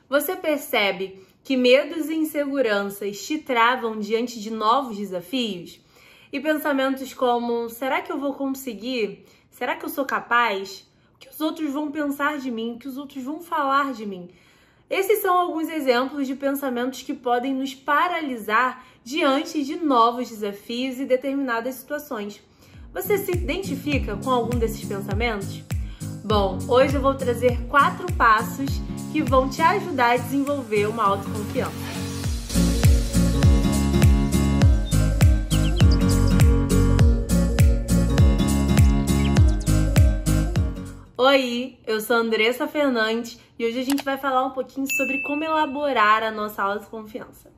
Você percebe que medos e inseguranças te travam diante de novos desafios? E pensamentos como, será que eu vou conseguir? Será que eu sou capaz? O que os outros vão pensar de mim? O que os outros vão falar de mim? Esses são alguns exemplos de pensamentos que podem nos paralisar diante de novos desafios e determinadas situações. Você se identifica com algum desses pensamentos? Bom, hoje eu vou trazer 4 passos que vão te ajudar a desenvolver uma autoconfiança. Oi, eu sou Andressa Fernandes e hoje a gente vai falar um pouquinho sobre como elaborar a nossa autoconfiança.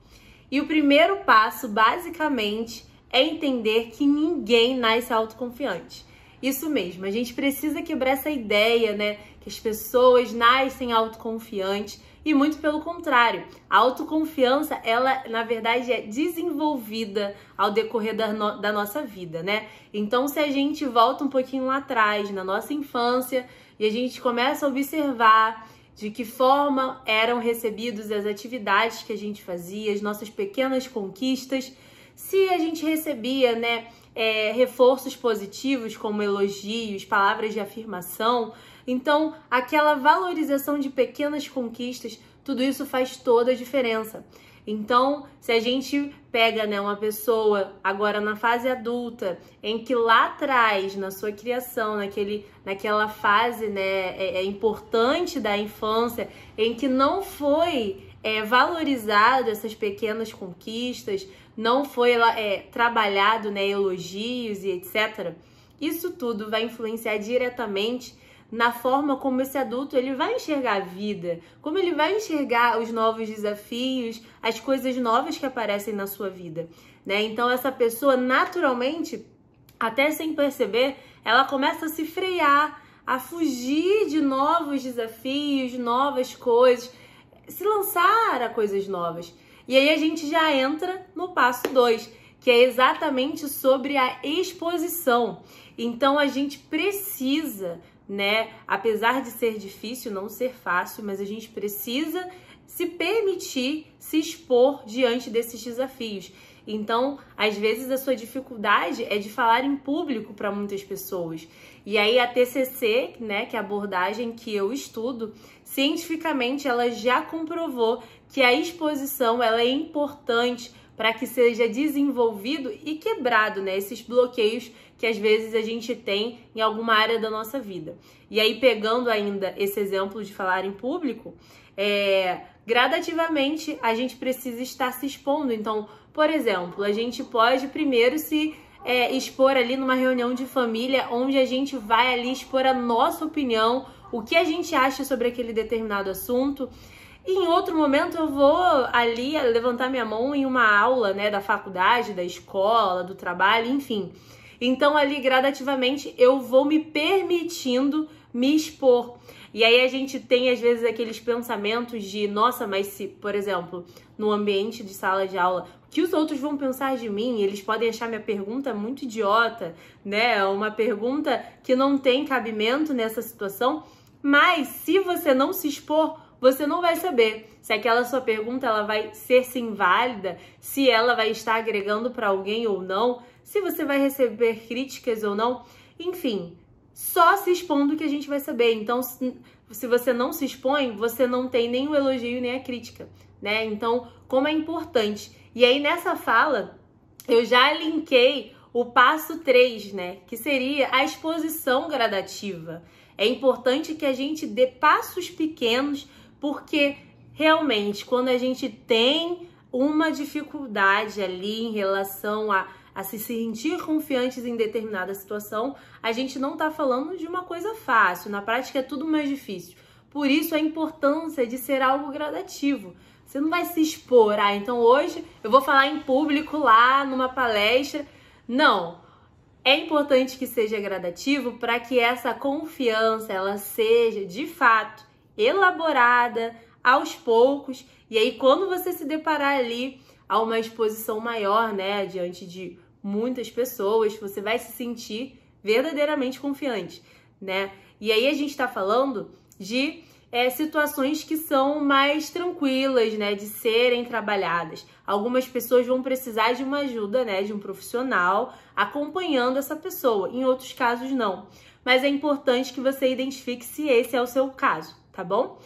E o primeiro passo, basicamente, é entender que ninguém nasce autoconfiante. Isso mesmo, a gente precisa quebrar essa ideia, né, que as pessoas nascem autoconfiantes e muito pelo contrário. A autoconfiança, ela, na verdade, é desenvolvida ao decorrer da nossa vida, né? Então, se a gente volta um pouquinho lá atrás, na nossa infância, e a gente começa a observar de que forma eram recebidas as atividades que a gente fazia, as nossas pequenas conquistas, se a gente recebia, né, reforços positivos como elogios, palavras de afirmação, então aquela valorização de pequenas conquistas, tudo isso faz toda a diferença. Então, se a gente pega, né, uma pessoa agora na fase adulta, em que lá atrás, na sua criação, naquela fase, né, importante da infância, em que não foi valorizado essas pequenas conquistas, não foi trabalhado, né, elogios e etc. Isso tudo vai influenciar diretamente na forma como esse adulto ele vai enxergar a vida, como ele vai enxergar os novos desafios, as coisas novas que aparecem na sua vida, né? Então essa pessoa naturalmente, até sem perceber, ela começa a se frear, a fugir de novos desafios, novas coisas, se lançar a coisas novas. E aí a gente já entra no passo 2, que é exatamente sobre a exposição. Então a gente precisa, né, apesar de ser difícil, não ser fácil, mas a gente precisa se permitir se expor diante desses desafios. Então, às vezes a sua dificuldade é de falar em público para muitas pessoas. E aí a TCC, né, que é a abordagem que eu estudo, cientificamente ela já comprovou que a exposição ela é importante para que seja desenvolvido e quebrado, né, esses bloqueios que às vezes a gente tem em alguma área da nossa vida. E aí, pegando ainda esse exemplo de falar em público, gradativamente a gente precisa estar se expondo. Então, por exemplo, a gente pode primeiro se expor ali numa reunião de família, onde a gente vai ali expor a nossa opinião, o que a gente acha sobre aquele determinado assunto. E em outro momento eu vou ali levantar minha mão em uma aula, né, da faculdade, da escola, do trabalho, enfim. Então ali gradativamente eu vou me permitindo me expor. E aí a gente tem às vezes aqueles pensamentos de, nossa, mas se, por exemplo, no ambiente de sala de aula, o que os outros vão pensar de mim? Eles podem achar minha pergunta muito idiota, né? Uma pergunta que não tem cabimento nessa situação. Mas se você não se expor, você não vai saber se aquela sua pergunta ela vai ser sim válida, se ela vai estar agregando para alguém ou não, se você vai receber críticas ou não. Enfim, só se expondo que a gente vai saber. Então, se você não se expõe, você não tem nem o elogio nem a crítica, né? Então, como é importante. E aí, nessa fala, eu já linkei o passo 3, né? Que seria a exposição gradativa. É importante que a gente dê passos pequenos, porque realmente, quando a gente tem uma dificuldade ali em relação a se sentir confiantes em determinada situação, a gente não tá falando de uma coisa fácil, na prática é tudo mais difícil. Por isso a importância de ser algo gradativo. Você não vai se expor, então hoje eu vou falar em público lá numa palestra. Não. É importante que seja gradativo para que essa confiança ela seja de fato elaborada aos poucos. E aí quando você se deparar ali a uma exposição maior, né, diante de muitas pessoas, você vai se sentir verdadeiramente confiante, né? E aí a gente está falando de situações que são mais tranquilas, né, de serem trabalhadas. Algumas pessoas vão precisar de uma ajuda, né, de um profissional acompanhando essa pessoa. Em outros casos, não. Mas é importante que você identifique se esse é o seu caso, tá bom?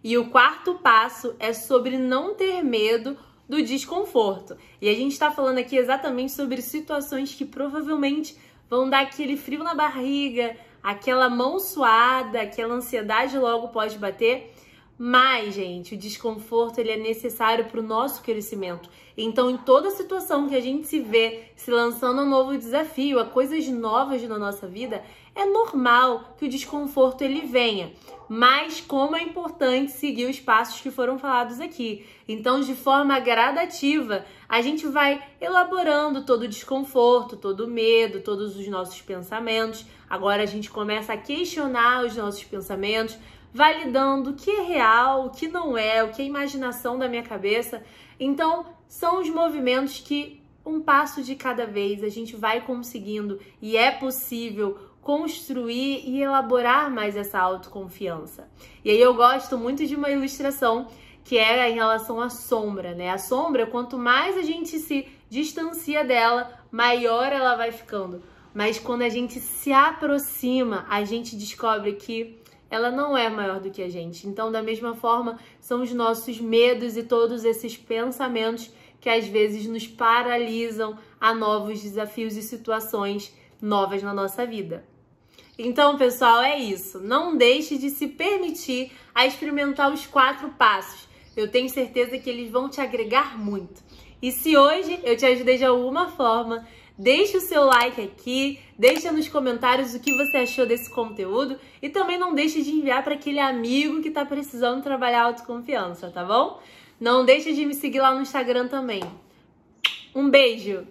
E o quarto passo é sobre não ter medo do desconforto. E a gente está falando aqui exatamente sobre situações que provavelmente vão dar aquele frio na barriga, aquela mão suada, aquela ansiedade logo pode bater. Mas, gente, o desconforto ele é necessário para o nosso crescimento. Então, em toda situação que a gente se vê se lançando a um novo desafio, a coisas novas na nossa vida, é normal que o desconforto ele venha. Mas como é importante seguir os passos que foram falados aqui. Então, de forma gradativa, a gente vai elaborando todo o desconforto, todo o medo, todos os nossos pensamentos. Agora a gente começa a questionar os nossos pensamentos, validando o que é real, o que não é, o que é imaginação da minha cabeça. Então, são os movimentos que, um passo de cada vez, a gente vai conseguindo e é possível construir e elaborar mais essa autoconfiança. E aí eu gosto muito de uma ilustração que é em relação à sombra, né? A sombra, quanto mais a gente se distancia dela, maior ela vai ficando. Mas quando a gente se aproxima, a gente descobre que ela não é maior do que a gente. Então, da mesma forma, são os nossos medos e todos esses pensamentos que às vezes nos paralisam a novos desafios e situações novas na nossa vida. Então, pessoal, é isso. Não deixe de se permitir a experimentar os 4 passos. Eu tenho certeza que eles vão te agregar muito. E se hoje eu te ajudei de alguma forma, deixe o seu like aqui, deixa nos comentários o que você achou desse conteúdo e também não deixe de enviar para aquele amigo que está precisando trabalhar a autoconfiança, tá bom? Não deixe de me seguir lá no Instagram também. Um beijo!